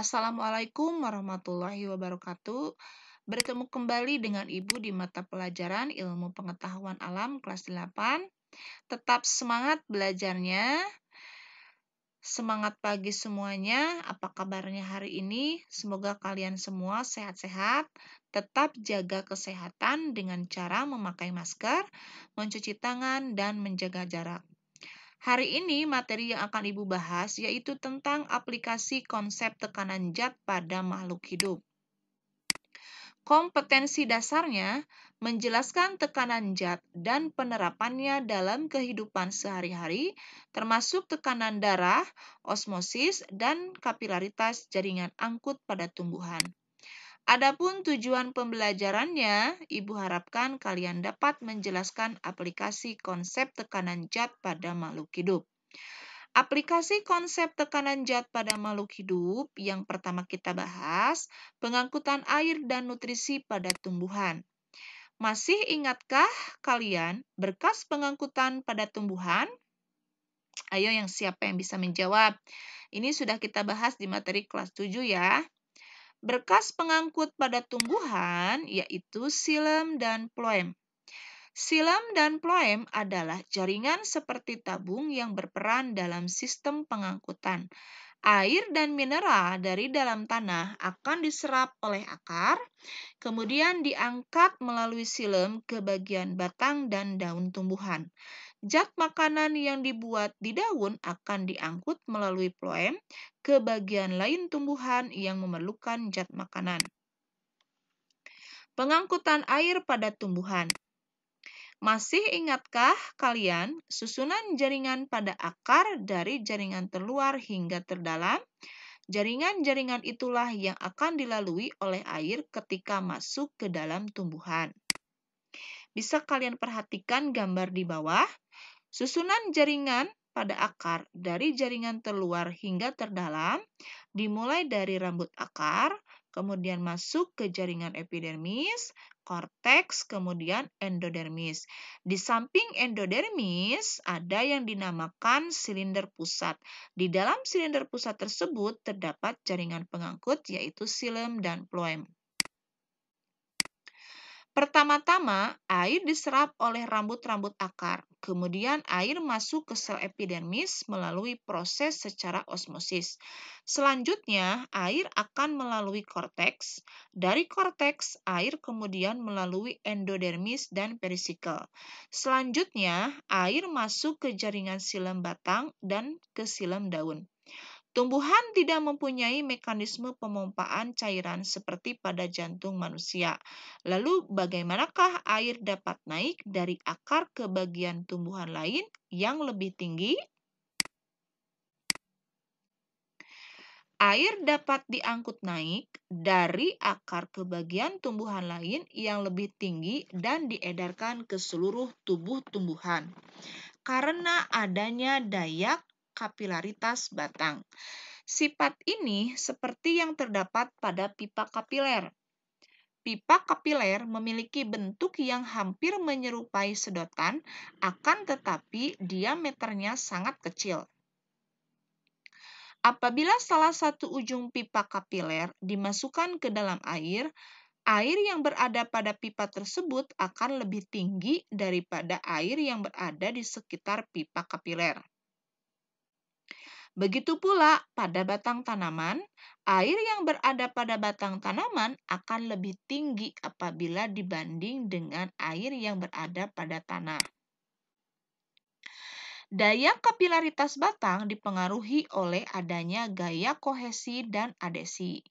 Assalamualaikum warahmatullahi wabarakatuh. Bertemu kembali dengan Ibu di mata pelajaran Ilmu Pengetahuan Alam kelas 8. Tetap semangat belajarnya. Semangat pagi semuanya. Apa kabarnya hari ini? Semoga kalian semua sehat-sehat. Tetap jaga kesehatan dengan cara memakai masker, mencuci tangan, dan menjaga jarak. Hari ini materi yang akan Ibu bahas yaitu tentang aplikasi konsep tekanan zat pada makhluk hidup. Kompetensi dasarnya menjelaskan tekanan zat dan penerapannya dalam kehidupan sehari-hari, termasuk tekanan darah, osmosis, dan kapilaritas jaringan angkut pada tumbuhan. Adapun tujuan pembelajarannya, Ibu harapkan kalian dapat menjelaskan aplikasi konsep tekanan zat pada makhluk hidup. Aplikasi konsep tekanan zat pada makhluk hidup yang pertama kita bahas, pengangkutan air dan nutrisi pada tumbuhan. Masih ingatkah kalian berkas pengangkutan pada tumbuhan? Ayo yang siapa yang bisa menjawab? Ini sudah kita bahas di materi kelas 7 ya. Berkas pengangkut pada tumbuhan yaitu xilem dan phloem. Xilem dan phloem adalah jaringan seperti tabung yang berperan dalam sistem pengangkutan. Air dan mineral dari dalam tanah akan diserap oleh akar, kemudian diangkat melalui xilem ke bagian batang dan daun tumbuhan. Zat makanan yang dibuat di daun akan diangkut melalui phloem ke bagian lain tumbuhan yang memerlukan zat makanan. Pengangkutan air pada tumbuhan. Masih ingatkah kalian susunan jaringan pada akar dari jaringan terluar hingga terdalam? Jaringan-jaringan itulah yang akan dilalui oleh air ketika masuk ke dalam tumbuhan. Bisa kalian perhatikan gambar di bawah? Susunan jaringan pada akar dari jaringan terluar hingga terdalam dimulai dari rambut akar, kemudian masuk ke jaringan epidermis, korteks, kemudian endodermis. Di samping endodermis ada yang dinamakan silinder pusat. Di dalam silinder pusat tersebut terdapat jaringan pengangkut yaitu xilem dan phloem. Pertama-tama, air diserap oleh rambut-rambut akar. Kemudian air masuk ke sel epidermis melalui proses secara osmosis. Selanjutnya, air akan melalui korteks. Dari korteks, air kemudian melalui endodermis dan perisikel. Selanjutnya, air masuk ke jaringan xilem batang dan ke xilem daun. Tumbuhan tidak mempunyai mekanisme pemompaan cairan seperti pada jantung manusia. Lalu, bagaimanakah air dapat naik dari akar ke bagian tumbuhan lain yang lebih tinggi? Air dapat diangkut naik dari akar ke bagian tumbuhan lain yang lebih tinggi dan diedarkan ke seluruh tubuh tumbuhan karena adanya daya kapilaritas batang. Sifat ini seperti yang terdapat pada pipa kapiler. Pipa kapiler memiliki bentuk yang hampir menyerupai sedotan, akan tetapi diameternya sangat kecil. Apabila salah satu ujung pipa kapiler dimasukkan ke dalam air yang berada pada pipa tersebut akan lebih tinggi daripada air yang berada di sekitar pipa kapiler. Begitu pula pada batang tanaman, air yang berada pada batang tanaman akan lebih tinggi apabila dibanding dengan air yang berada pada tanah. Daya kapilaritas batang dipengaruhi oleh adanya gaya kohesi dan adesi.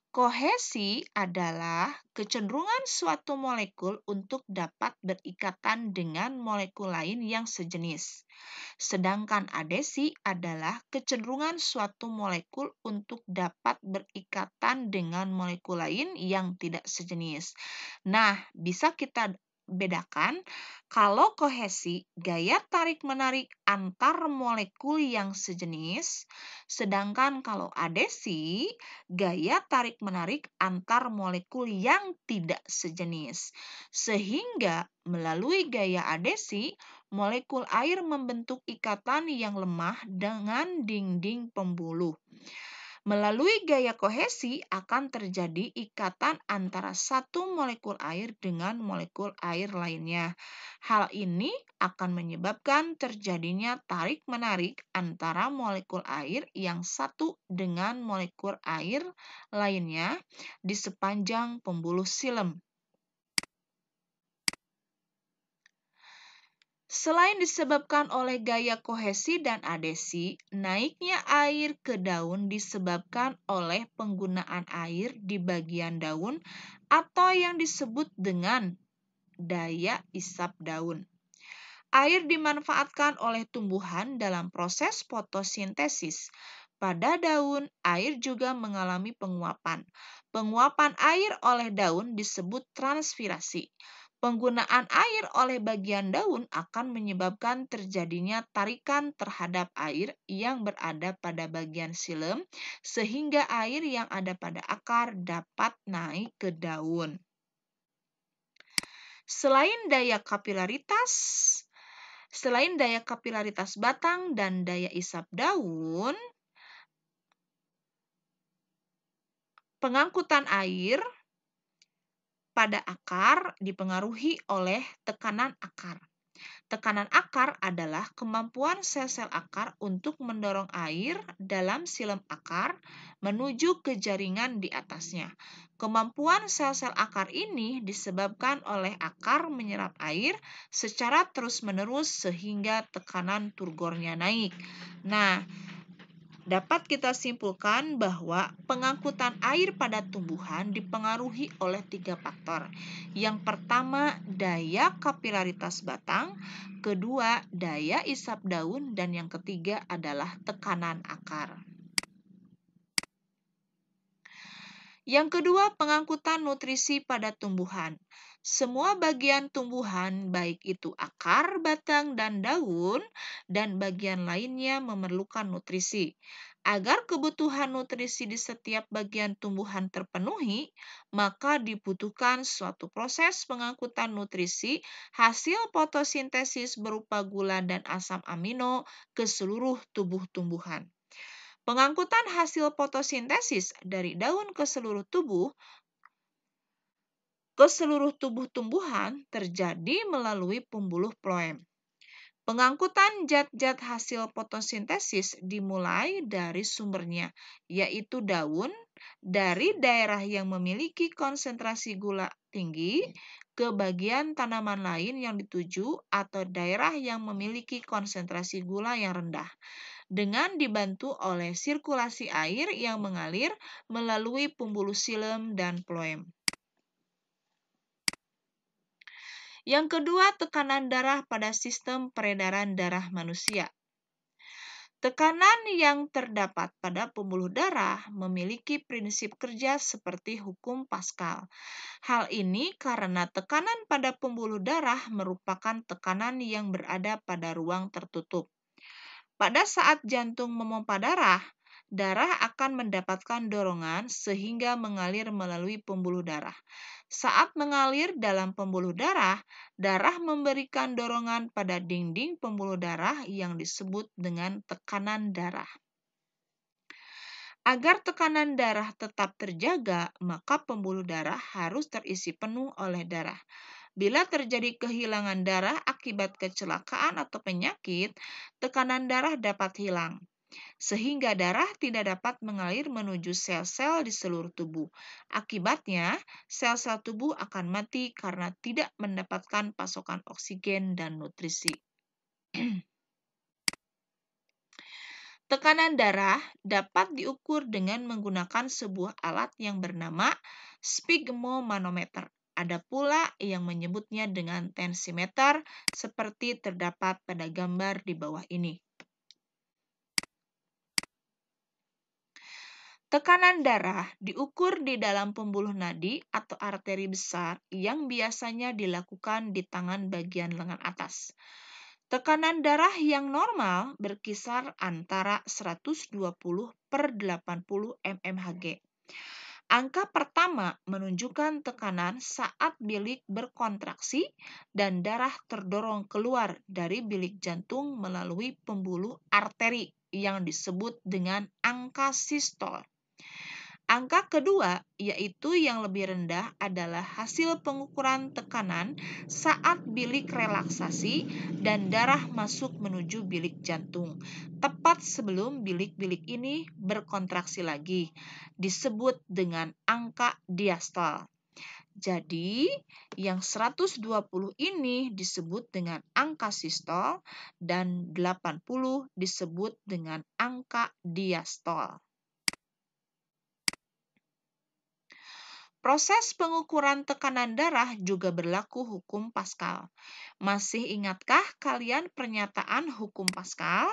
Kohesi adalah kecenderungan suatu molekul untuk dapat berikatan dengan molekul lain yang sejenis. Sedangkan adesi adalah kecenderungan suatu molekul untuk dapat berikatan dengan molekul lain yang tidak sejenis. Nah, bisa kita bedakan kalau kohesi gaya tarik-menarik antar molekul yang sejenis, sedangkan kalau adesi gaya tarik-menarik antar molekul yang tidak sejenis. Sehingga melalui gaya adesi, molekul air membentuk ikatan yang lemah dengan dinding pembuluh. Melalui gaya kohesi akan terjadi ikatan antara satu molekul air dengan molekul air lainnya. Hal ini akan menyebabkan terjadinya tarik-menarik antara molekul air yang satu dengan molekul air lainnya di sepanjang pembuluh silem. Selain disebabkan oleh gaya kohesi dan adesi, naiknya air ke daun disebabkan oleh penggunaan air di bagian daun atau yang disebut dengan daya isap daun. Air dimanfaatkan oleh tumbuhan dalam proses fotosintesis. Pada daun, air juga mengalami penguapan. Penguapan air oleh daun disebut transpirasi. Penggunaan air oleh bagian daun akan menyebabkan terjadinya tarikan terhadap air yang berada pada bagian xilem, sehingga air yang ada pada akar dapat naik ke daun. Selain daya kapilaritas batang dan daya isap daun, pengangkutan air pada akar dipengaruhi oleh tekanan akar. Tekanan akar adalah kemampuan sel-sel akar untuk mendorong air dalam silem akar menuju ke jaringan di atasnya. Kemampuan sel-sel akar ini disebabkan oleh akar menyerap air secara terus-menerus sehingga tekanan turgornya naik. Nah, dapat kita simpulkan bahwa pengangkutan air pada tumbuhan dipengaruhi oleh 3 faktor. Yang pertama, daya kapilaritas batang, kedua, daya isap daun, dan yang ketiga adalah tekanan akar. Yang kedua, pengangkutan nutrisi pada tumbuhan. Semua bagian tumbuhan, baik itu akar, batang, dan daun, dan bagian lainnya memerlukan nutrisi. Agar kebutuhan nutrisi di setiap bagian tumbuhan terpenuhi, maka dibutuhkan suatu proses pengangkutan nutrisi hasil fotosintesis berupa gula dan asam amino ke seluruh tubuh tumbuhan. Pengangkutan hasil fotosintesis dari daun ke seluruh tubuh tumbuhan terjadi melalui pembuluh phloem. Pengangkutan zat-zat hasil fotosintesis dimulai dari sumbernya, yaitu daun, dari daerah yang memiliki konsentrasi gula tinggi ke bagian tanaman lain yang dituju atau daerah yang memiliki konsentrasi gula yang rendah, dengan dibantu oleh sirkulasi air yang mengalir melalui pembuluh silem dan phloem. Yang kedua, tekanan darah pada sistem peredaran darah manusia. Tekanan yang terdapat pada pembuluh darah memiliki prinsip kerja seperti hukum Pascal. Hal ini karena tekanan pada pembuluh darah merupakan tekanan yang berada pada ruang tertutup. Pada saat jantung memompa darah akan mendapatkan dorongan sehingga mengalir melalui pembuluh darah. Saat mengalir dalam pembuluh darah memberikan dorongan pada dinding pembuluh darah yang disebut dengan tekanan darah. Agar tekanan darah tetap terjaga, maka pembuluh darah harus terisi penuh oleh darah. Bila terjadi kehilangan darah akibat kecelakaan atau penyakit, tekanan darah dapat hilang, sehingga darah tidak dapat mengalir menuju sel-sel di seluruh tubuh. Akibatnya, sel-sel tubuh akan mati karena tidak mendapatkan pasokan oksigen dan nutrisi. Tekanan darah dapat diukur dengan menggunakan sebuah alat yang bernama sphygmomanometer. Ada pula yang menyebutnya dengan tensimeter seperti terdapat pada gambar di bawah ini. Tekanan darah diukur di dalam pembuluh nadi atau arteri besar yang biasanya dilakukan di tangan bagian lengan atas. Tekanan darah yang normal berkisar antara 120/80 mmHg. Angka pertama menunjukkan tekanan saat bilik berkontraksi dan darah terdorong keluar dari bilik jantung melalui pembuluh arteri. yang disebut dengan angka sistol. Angka kedua, yaitu yang lebih rendah, adalah hasil pengukuran tekanan saat bilik relaksasi dan darah masuk menuju bilik jantung, tepat sebelum bilik-bilik ini berkontraksi lagi, disebut dengan angka diastol. Jadi, yang 120 ini disebut dengan angka sistol dan 80 disebut dengan angka diastol. Proses pengukuran tekanan darah juga berlaku hukum Pascal. Masih ingatkah kalian pernyataan hukum Pascal?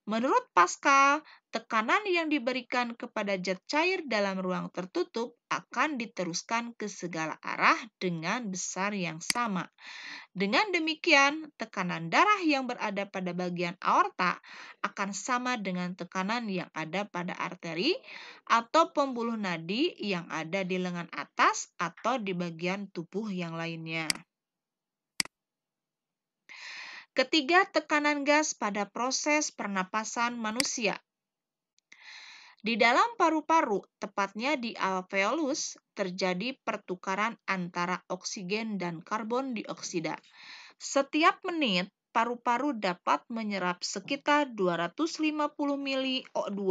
Menurut Pascal, tekanan yang diberikan kepada zat cair dalam ruang tertutup akan diteruskan ke segala arah dengan besar yang sama. Dengan demikian, tekanan darah yang berada pada bagian aorta akan sama dengan tekanan yang ada pada arteri atau pembuluh nadi yang ada di lengan atas atau di bagian tubuh yang lainnya. Ketiga, tekanan gas pada proses pernapasan manusia. Di dalam paru-paru, tepatnya di alveolus, terjadi pertukaran antara oksigen dan karbon dioksida. Setiap menit, paru-paru dapat menyerap sekitar 250 mili O2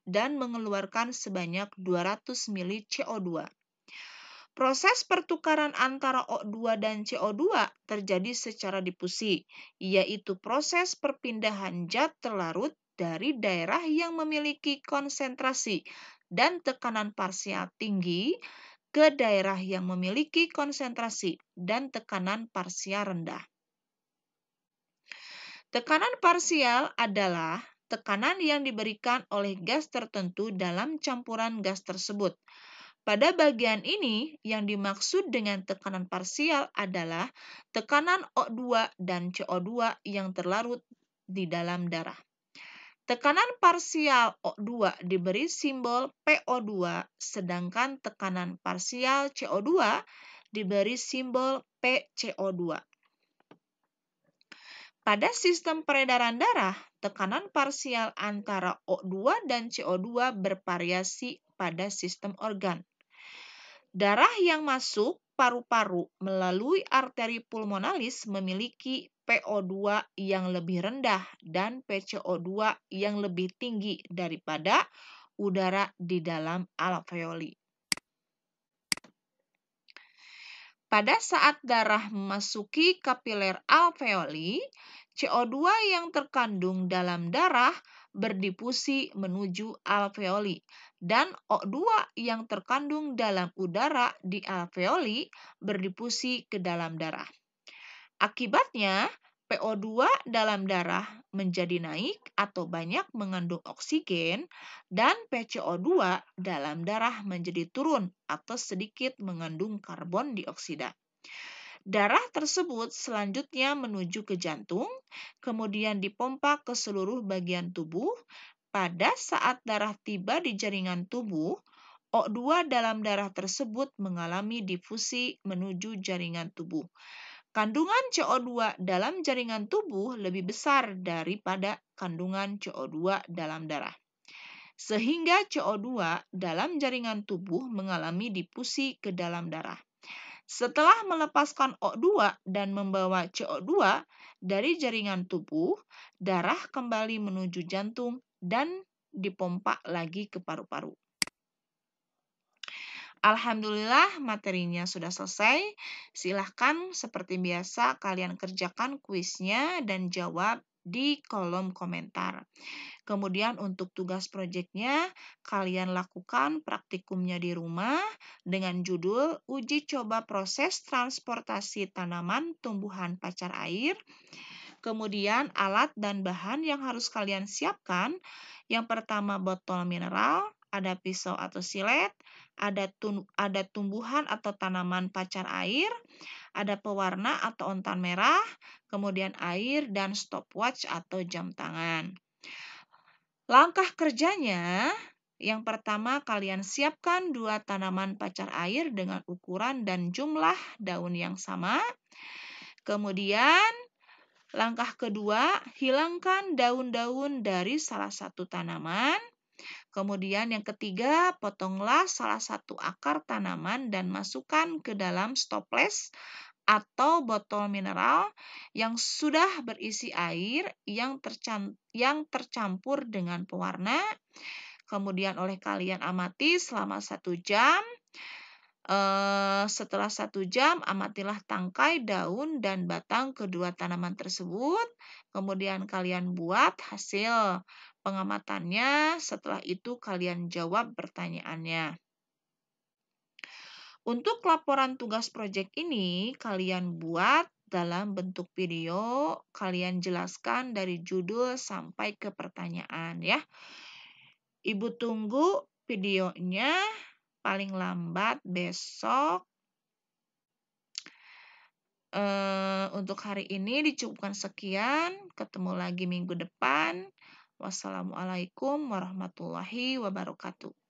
dan mengeluarkan sebanyak 200 mili CO2. Proses pertukaran antara O2 dan CO2 terjadi secara difusi, yaitu proses perpindahan zat terlarut dari daerah yang memiliki konsentrasi dan tekanan parsial tinggi ke daerah yang memiliki konsentrasi dan tekanan parsial rendah. Tekanan parsial adalah tekanan yang diberikan oleh gas tertentu dalam campuran gas tersebut. Pada bagian ini, yang dimaksud dengan tekanan parsial adalah tekanan O2 dan CO2 yang terlarut di dalam darah. Tekanan parsial O2 diberi simbol PO2, sedangkan tekanan parsial CO2 diberi simbol PCO2. Pada sistem peredaran darah, tekanan parsial antara O2 dan CO2 bervariasi pada sistem organ. Darah yang masuk paru-paru melalui arteri pulmonalis memiliki PO2 yang lebih rendah dan PCO2 yang lebih tinggi daripada udara di dalam alveoli. Pada saat darah memasuki kapiler alveoli, CO2 yang terkandung dalam darah berdifusi menuju alveoli dan O2 yang terkandung dalam udara di alveoli berdifusi ke dalam darah. Akibatnya, PO2 dalam darah menjadi naik atau banyak mengandung oksigen dan PCO2 dalam darah menjadi turun atau sedikit mengandung karbon dioksida. Darah tersebut selanjutnya menuju ke jantung, kemudian dipompa ke seluruh bagian tubuh. Pada saat darah tiba di jaringan tubuh, O2 dalam darah tersebut mengalami difusi menuju jaringan tubuh. Kandungan CO2 dalam jaringan tubuh lebih besar daripada kandungan CO2 dalam darah. Sehingga CO2 dalam jaringan tubuh mengalami difusi ke dalam darah. Setelah melepaskan O2 dan membawa CO2 dari jaringan tubuh, darah kembali menuju jantung dan dipompa lagi ke paru-paru. Alhamdulillah materinya sudah selesai. Silahkan seperti biasa kalian kerjakan kuisnya dan jawab di kolom komentar. Kemudian untuk tugas proyeknya kalian lakukan praktikumnya di rumah dengan judul uji coba proses transportasi tanaman tumbuhan pacar air. Kemudian alat dan bahan yang harus kalian siapkan. Yang pertama botol mineral, ada pisau atau silet, ada tumbuhan atau tanaman pacar air, ada pewarna atau ontan merah, kemudian air dan stopwatch atau jam tangan. Langkah kerjanya, yang pertama kalian siapkan 2 tanaman pacar air dengan ukuran dan jumlah daun yang sama. Kemudian Langkah kedua, hilangkan daun-daun dari salah satu tanaman. Kemudian yang ketiga, potonglah salah satu akar tanaman dan masukkan ke dalam stoples atau botol mineral yang sudah berisi air yang tercampur dengan pewarna. Kemudian oleh kalian amati selama 1 jam. Setelah 1 jam, amatilah tangkai, daun, dan batang kedua tanaman tersebut. Kemudian kalian buat hasil pengamatannya. Setelah itu kalian jawab pertanyaannya. Untuk laporan tugas proyek ini, kalian buat dalam bentuk video. Kalian jelaskan dari judul sampai ke pertanyaan ya. Ibu tunggu videonya paling lambat besok. Untuk hari ini dicukupkan sekian. Ketemu lagi minggu depan. Wassalamualaikum warahmatullahi wabarakatuh.